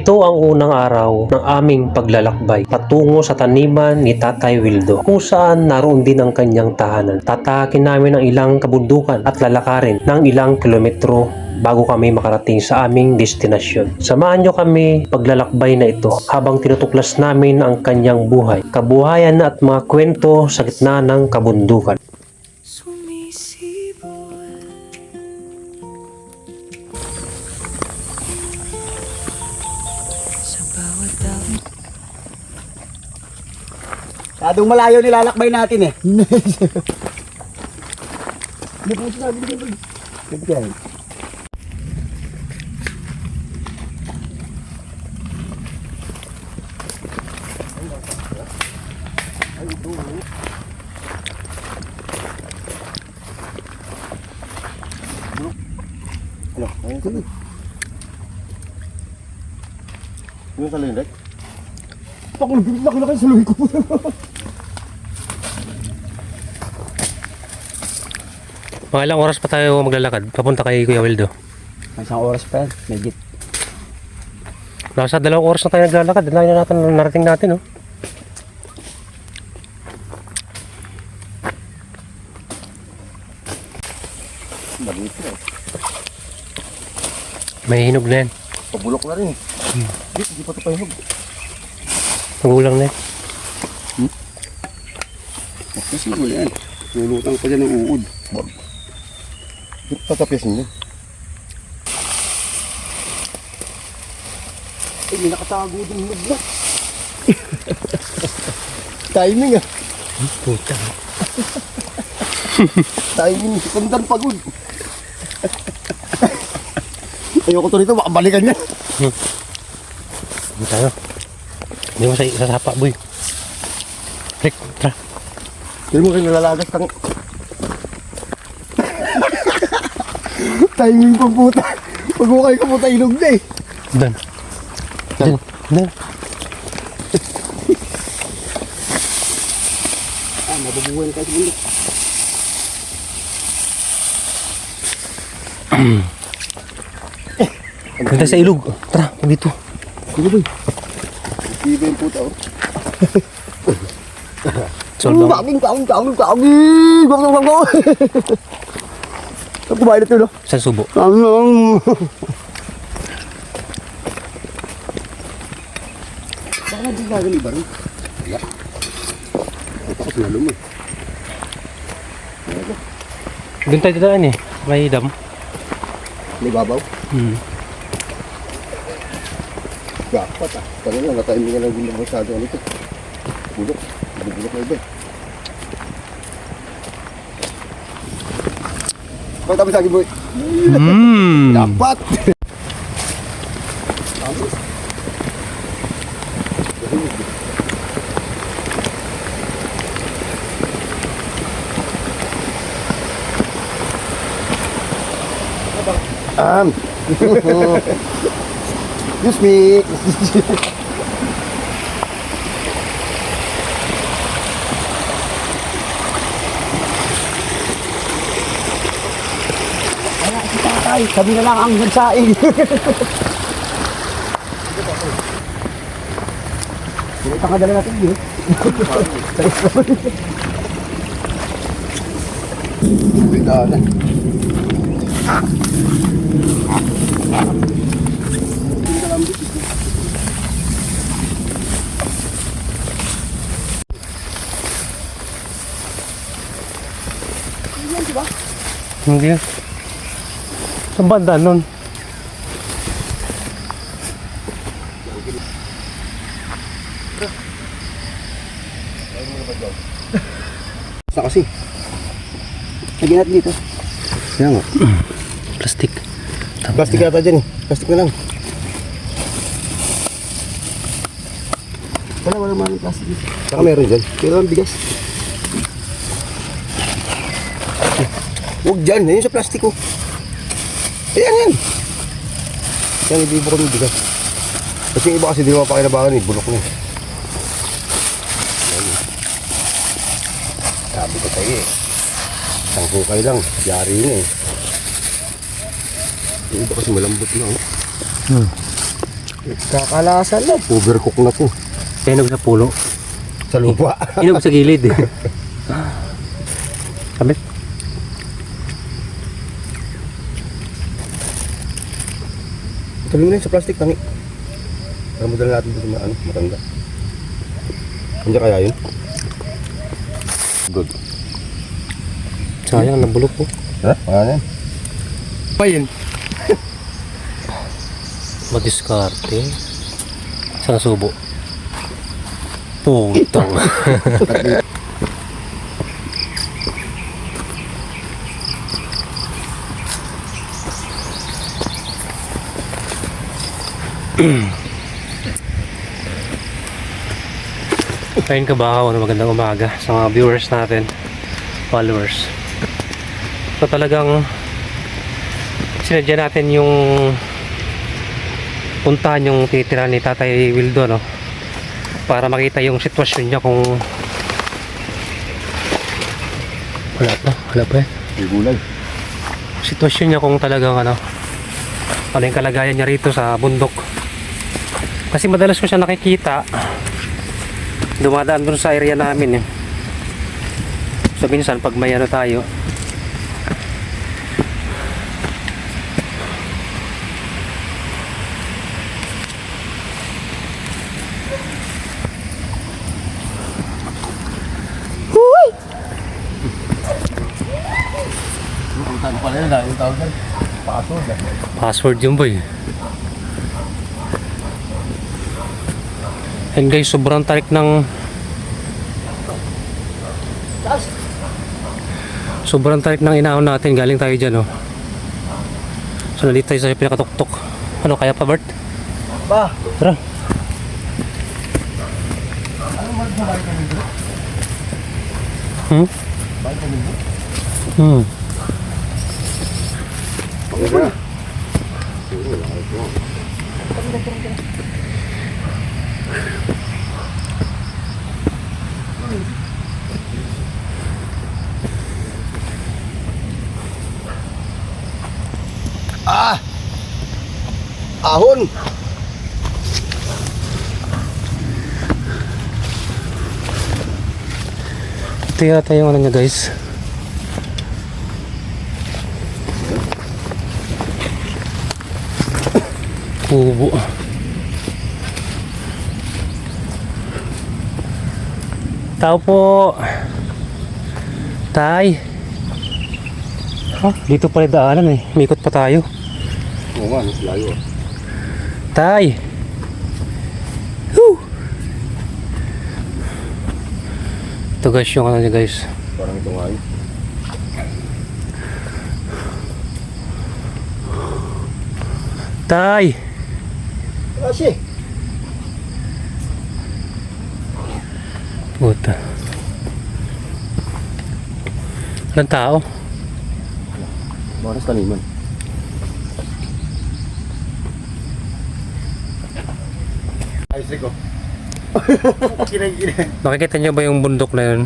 Ito ang unang araw ng aming paglalakbay patungo sa taniman ni Tatay Wildo, kung saan naroon din ang kanyang tahanan. Tatahakin namin ang ilang kabundukan at lalakarin ng ilang kilometro bago kami makarating sa aming destinasyon. Samahan nyo kami paglalakbay na ito habang tinutuklas namin ang kanyang buhay, kabuhayan at mga kwento sa gitna ng kabundukan. Kadong malayo nilalakbay natin eh. Ano? Ayun tuloy. Yung sa lindak? Pakulubin na kayo sa luwi ko. Mga ilang oras pa tayo maglalakad papunta kay Kuya Wildo? Isang oras pa yan, medyo. Nasa 2 oras na tayo naglalakad. Dahil na natin narating natin, oh. Maliit na eh. May hinog na yan. Pabulok na rin eh. Di pa ito pahinog. Magulang na yan. Kasi wala yan. Lulutang pa dyan ng uod. Di pa tatapiasin niya. Ay, may nakatago din hinog na. Timing ah. Puta. Timing. Kandan pagod. Ayoko to nito. Makabalikan niya. Hindi tayo. Hindi mo sa sapa, boy. Rick, tara. Hindi mo kayo nalalagas kang... Timing pang puta. Pag hukay ka puta, ilog na eh. Dan. Dan. Dan. Mababuhay na kayo sa bundok. Ganda sa ilog. Tara, dito. Sige boy. Iba yung puta oh. Solve lang. Kaging. Saan kumain ito no? Saan subo? Baka di gagal iba rin. Kaya. Tapos lalo mo. Doon tayo dadaan eh. May dam. Libabaw. Hmm. Dapat ah. Kanina nataiming nga lang din ng masyado nito. Bulok. Bulok na iba eh. Pagtabi sa akin boy. Dapat. Excuse me. Ay, sabi na lang ang nagsaing. Ito ka dala natin yun. Bigana. Hindi. Saan banda nun? Saan kasi? Lagyan natin dito. Kaya nga. Plastic. Plastic yata dyan eh. Plastic na lang. Wala naman yung plastic dito. Saka meron dyan. Pero ang bigas. Huwag dyan. Ayun sa plastic ko. Ayan yan. Yan, hindi mo kami bigas. Kasi yung iba kasi di mapakinabangan eh. Bulok na eh. Sabi ko tayo eh. Isang hukay lang. Yari na eh. Yung iba kasi malambot na oh. Kakalasan lang. Overcook na to. Hinog sa pulo. Sa lupa. Hinog sa gilid. Sabi? Tuloy mo na yun sa plastic, tangi. Para mo dala natin dito na matanda. Hindi kaya yun? Good. Sayang, nabulok po. Ha? Ano yan? Pa yun. Madiskarte. Saan subo? Putang. Ayun ka ba? Magandang umaga sa mga viewers natin, followers. So talagang sinadya natin yung puntahan yung titira ni Tatay Wildo, no? Para makita yung sitwasyon niya kung wala pa eh. May gulay. Sitwasyon niya kung talagang ano yung kalagayan niya rito sa bundok. Kasi madalas ko siya nakikita dumadaan dun sa area namin eh. So minsan pag may ano tayo, Ano pala yun? Yung tawag yan? Password. password yun boy. And guys, sobrang tarik ng inahon natin. Galing tayo dyan, oh. So nandito tayo sa pinakatuktok. Ano kaya pa, Bert? Ba? Tara. Hmm? Hmm. Ahon! Ito yata yung ano niya, guys. Kubo. Tao po. Tay. Dito pala daanan eh. Mikot pa tayo. Oo nga, layo. Tay. Woo! Ito guys yung ano niya, guys. Parang ito nga yun. Tay. Kasi. Puta. Walang tao. Bakas taniman. Ayos ko. Nakikita niyo ba yung bundok na yun?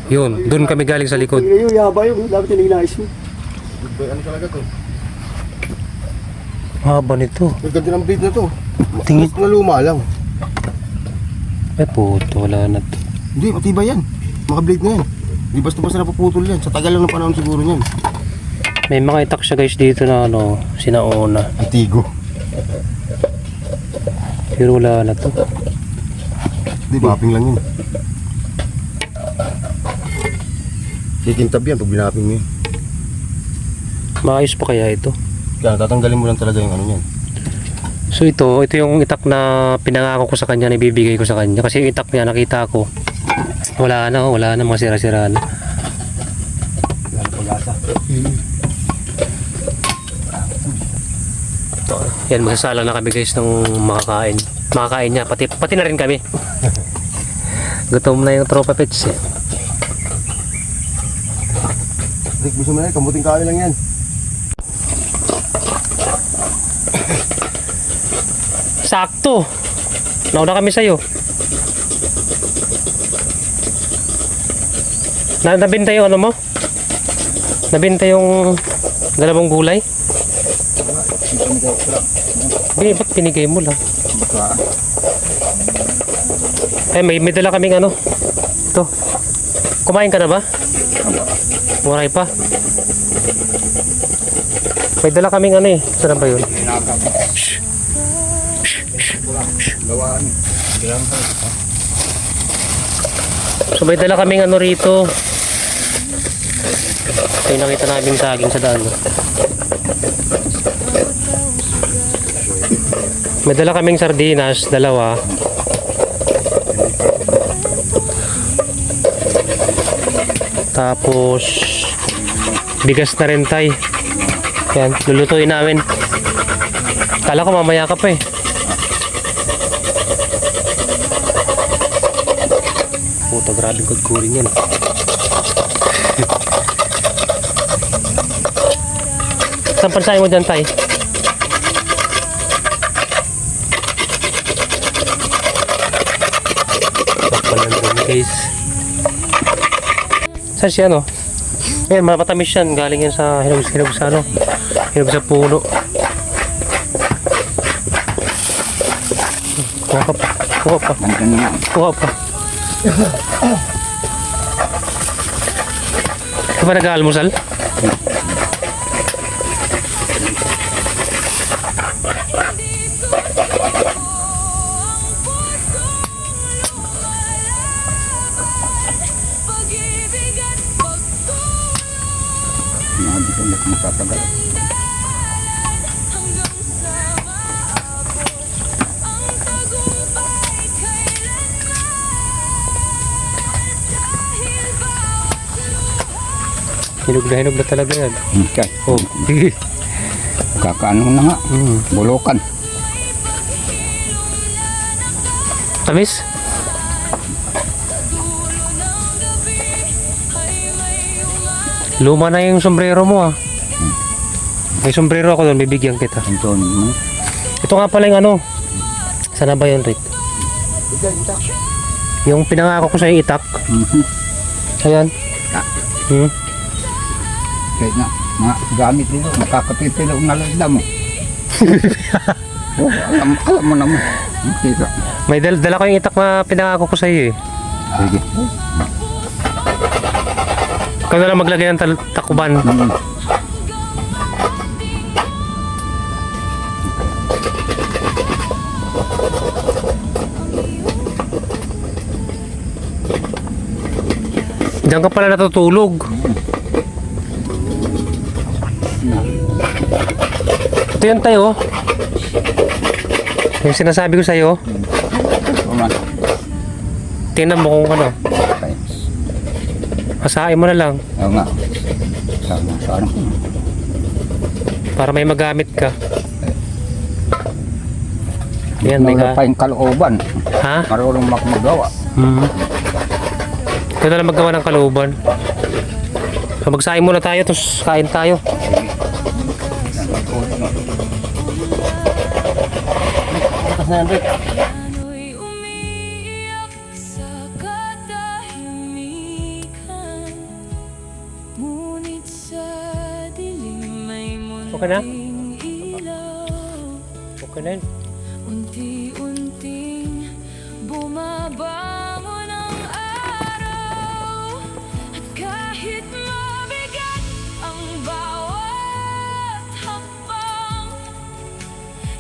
Yun, dun kami galing sa likod. Yung yaba yung dapat yung inayos mo. Ano talaga to? Haba nito. Ang ganda ng blade na to. Tingin. Na luma lang. Ay puto, wala na to. Hindi, matibay yan. Mga blade na yan. Hindi basta-basta napuputol yan. Sa tagal lang ng panahon siguro niyan. May mga itak siya guys dito na ano, sinauna. Antigo. Pero wala na to. Hindi, mapping lang yun. Kikintab yan pag binapping mo yun. Maayos pa kaya ito? Kaya tatanggalin mo lang talaga yung ano yan. So ito yung itak na pinangako ko sa kanya, na ibibigay ko sa kanya. Kasi yung itak niya nakita ko, wala na mga sira-sira na. Yan, magsasala na kami guys ng makakain. Makakain niya, pati na rin kami. Gutom na yung tropa pets eh. Rick, gusto mo na yan, kamuting kain lang yan. Sakto! Nauna kami sa'yo. Nabinta yung ano mo? Nabinta yung dalawang gulay? Ba't pinigay mo lang? Baka, May dala kaming ano. Ito. Kumain ka na ba? Waray pa. May dala kaming ano eh. Saan ba yun? gawaan. So may dala kaming ano rito. Ito yung nakita namin saging sa daan. May dala kaming sardinas, dalawa. Tapos bigas na rin tay. Yan, lulutuin namin. Kala ko mamaya ka pa eh. Puta, grabe kudkurin yan. Saan pansahin mo dyan tay? Guys, saan siya no? Ayan, mapatamis yan. Galing yan sa hinog sa ano, hinog sa puno. Kuha pa. Kuha pa. Ka ba nag-aalmusal? hindi ko na matatagal. Hinog na talaga yan. Okay. Oh, sige. Kakaano na nga. Bulukan. Tamis? Luma na yung sombrero mo ah. May sombrero ako doon, bibigyan kita. Ito, Ito nga pala yung ano. Sana ba yun, Rick? Yung pinangako ko sa'yo itak. Ayan. kahit na mga gamit nito, makakapipilo ng nalasda mo. Alam mo naman. Kita. May dala ko yung itak na pinangako ko sa'yo eh. Sige. Ikaw na lang maglagay ng takuban. Diyan ka pala natutulog. Ito yan tayo. Yung sinasabi ko sa'yo. Tingnan mo kung ano. Asahin mo na lang. Oo nga. Sana. Para may magamit ka. Yan, may Wala pa yung kalooban. Ha? Marunong magawa. Ikaw na lang maggawa ng kalooban. So, magsahin muna tayo, tapos kain tayo. Ano'y umiiyak sa katahimikan, ngunit sa dilim may Okay na? munting ilaw. Okay na yun. Unti-unting bumabangon ang araw, at kahit mabigat ang bawat hakbang,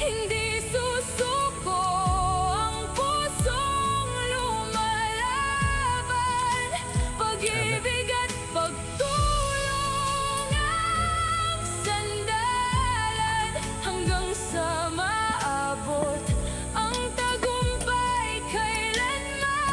hindi susuko ang pusong lumalaban. Pag-ibig at pagtulong ang sandalan, hanggang sa maabot ang tagumpay kailanman.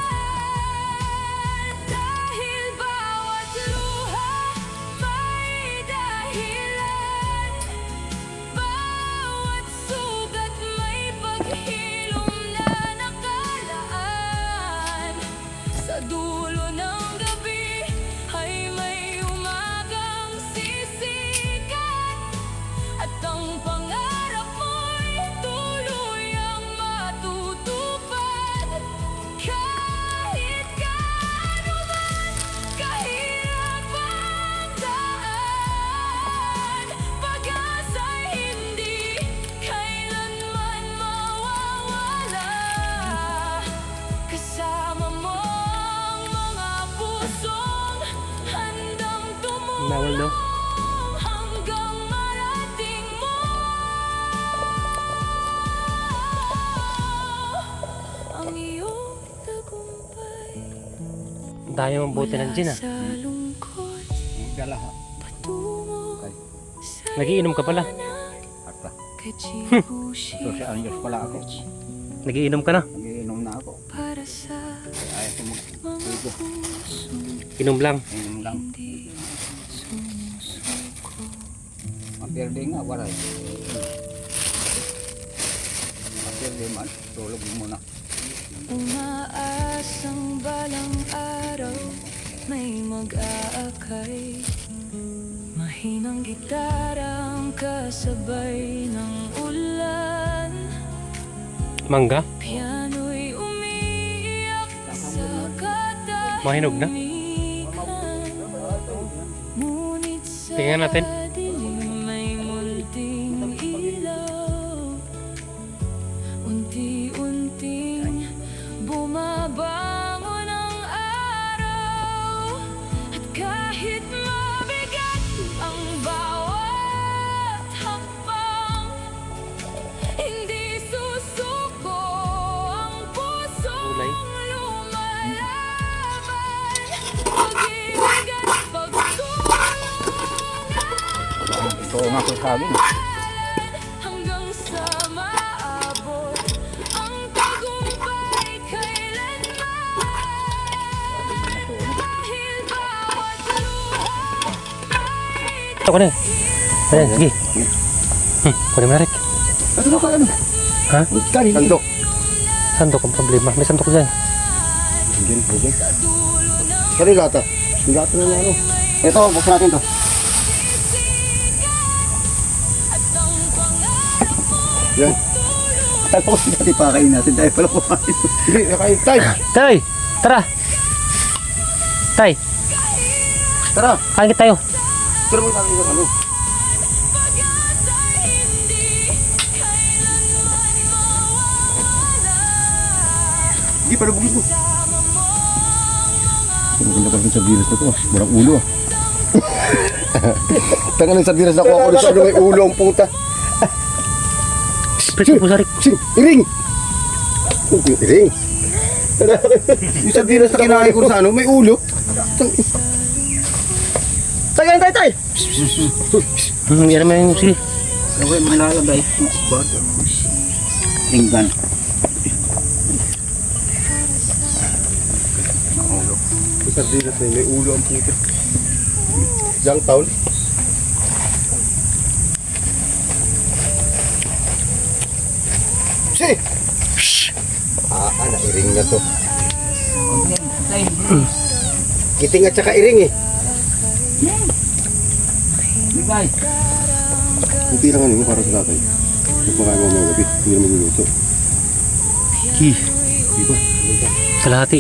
Bawal daw. hanggang marating mo ang iyong tagumpay. Dami mong buti ng gin ah. Sa lungkot, patungo sa Nagiinom ka pala. kachibushi Nagiinom ka na. Nag-iinom na ako. para sa Ayaw ko mga pusong Inom lang. mag-inom lang. di sumusuko. Mapirde nga, wala eh. Mapirde man, tulog mo muna. Umaasang balang araw may mag-aakay. Mahinang gitarang kasabay ng ulan. Mangga. Piano'y umiiyak sa Mahinog na? katahimikan. Ngunit sa Tingnan natin. dilim may munting ilaw. Unti-unting bumabangon ang araw. At kahit mabigat ang bawat hakbang, hindi susuko ang pusong Kulay. lumalaban. Pag-ibig at pagtulungan Ito nga ko sabi. hanggang sa maabot ang tagumpay kailanman. Dahil bawat luha may Ito ko na. Ayan, sige. Kunin mo na Rick. Ano ka ano? Ha? Kanin. Sandok. Sandok ang problema. May sandok dyan. Diyan, diyan. Kanin lata. Yung lata na ano. Ito, buksan natin to. at ang pangarap mo Yan. Tapos natin pakain natin dahil pala kumain. Sige, nakain. Tay! Tay! Tara! Tay! Tara! Kain tayo. Tara mo tayo yung ano. pag-asa'y hindi kailanman mawawala. Hindi, palabugin mo. Sama mo ang Maganda pa rin sa virus na to. Walang ulo ah. Tanga ng sardinas na kuha ko sa ano may ulo ang puta. Split mo sa Rick. Sing, iring! Iring? Yung sardinas na kinain ko sa ano, may ulo. Tagay, tay, tay! Yan naman yung sige. Okay, malalagay. Tinggan. Yung sardinas na yun, may ulo ang puta. Young town. Si! Nairing na to. Kiting at saka iring eh. Ligay. Kunti lang ano para sa tatay. Magpakain mo mga gabi, hindi na magluluto. Ki. Diba? Kalahati.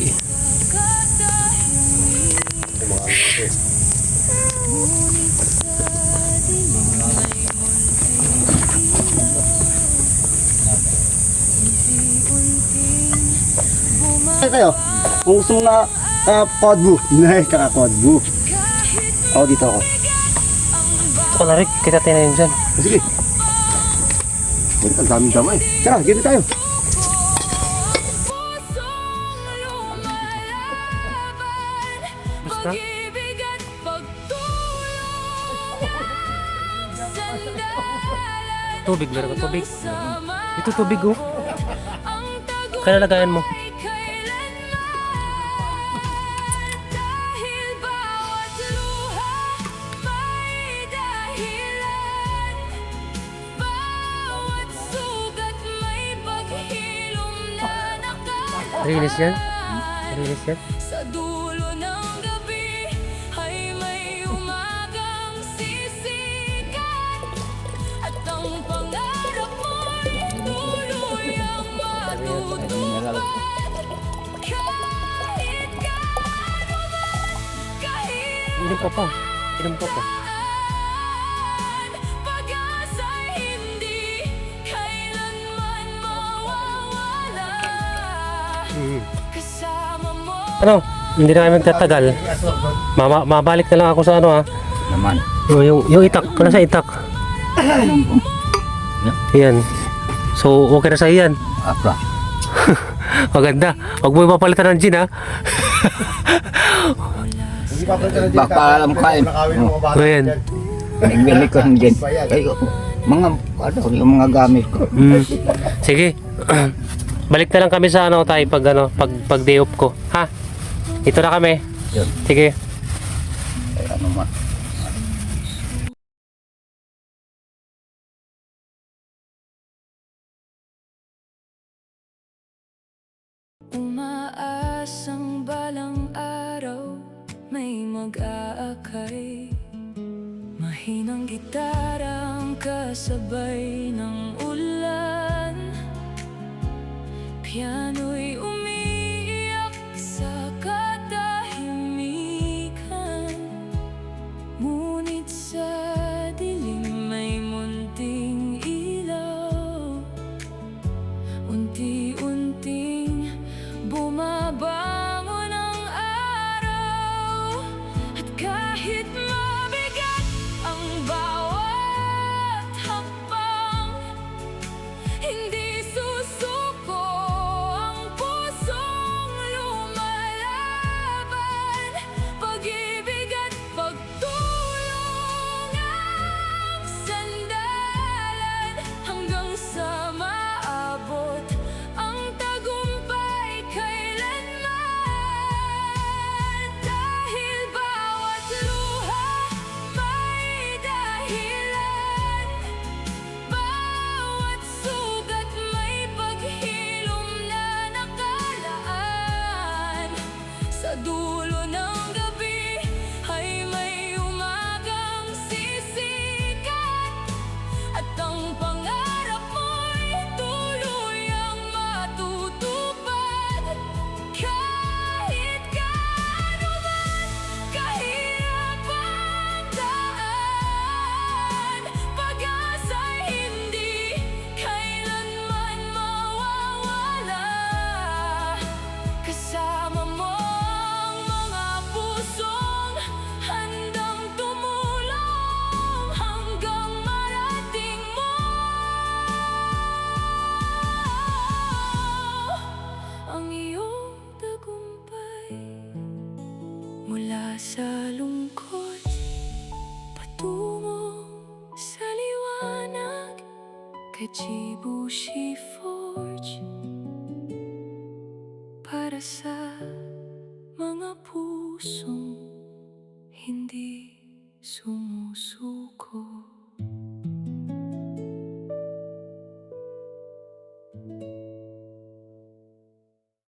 Tayo, kung gusto mo na kodbu. Nice, kaka-kodbu. Ako dito ako. Ito ko na Rick. Kita tayo na yun dyan. Sige. Balik ang daming damay. Tara, dito tayo. Basta. pag-ibig at pagtulong. Sandalan Tubig. Meron ka tubig. sama Ito tubig oh. ang tagumpay Kaya lagayan mo. kailanman. Dahil bawat luha may dahilan. Bawat sugat may paghilom na nakaraan. Rinis yan? Rinis yan? Sa dulo ng gabi ay may umagang sisikat. At ang pangarap mo'y tuluyang matutupad. Kahit gaano man kahirap, Inom ko pa. Inom ko pa. pag-asa'y hindi kailanman mawawala. Kasama mo Ano? Hindi na kami magtatagal. Mabalik na lang ako sa ano ha. Naman. Oh, yung itak, wala sa itak. Yan. So, okay na sa yan. Apa? Maganda. Huwag mo mapalitan ng gin, ha? Hindi pa pala dyan. Pagpaalam kain. Nakawin mo ba? Ayan. Nagbili ko ng gin. Kayo, mga, yung mga gamit ko. Sige. Balik na lang kami sa tayo pag day off ko. Ha? Ito na kami. Yun. Sige. Ay, ano man. Umaasang balang araw may mag-aakay. Mahinang gitara ang kasabay ng ulan. Piano'y umiiyak sa katahimikan. Ngunit sa dilim may munting ilaw. Unti-unting bumabangon ang araw. At kahit mabigat ang bawat hakbang, hindi susuko ang pusong lumalaban. Pag-ibig at pagtulong ang sandalan hanggang sa maabot ang tagumpay kailanman. Dahil bawat luha may dahilan, bawat sugat may paghilom na nakalaan. Sa dulo ng gabi ay may umagang sisikat, at ang pangarap mo'y tuluyang matutupad. Kahit gaano man kahirap ang daan, pag-asa'y hindi kailanman mawawala. Kasama mo ang mga pusong handang tumulong hanggang marating mo ang iyong tagumpay. Mula sa lungkot patungo sa liwanag, kay Chibushi Forge. Para sa mga pusong hindi sumusuko.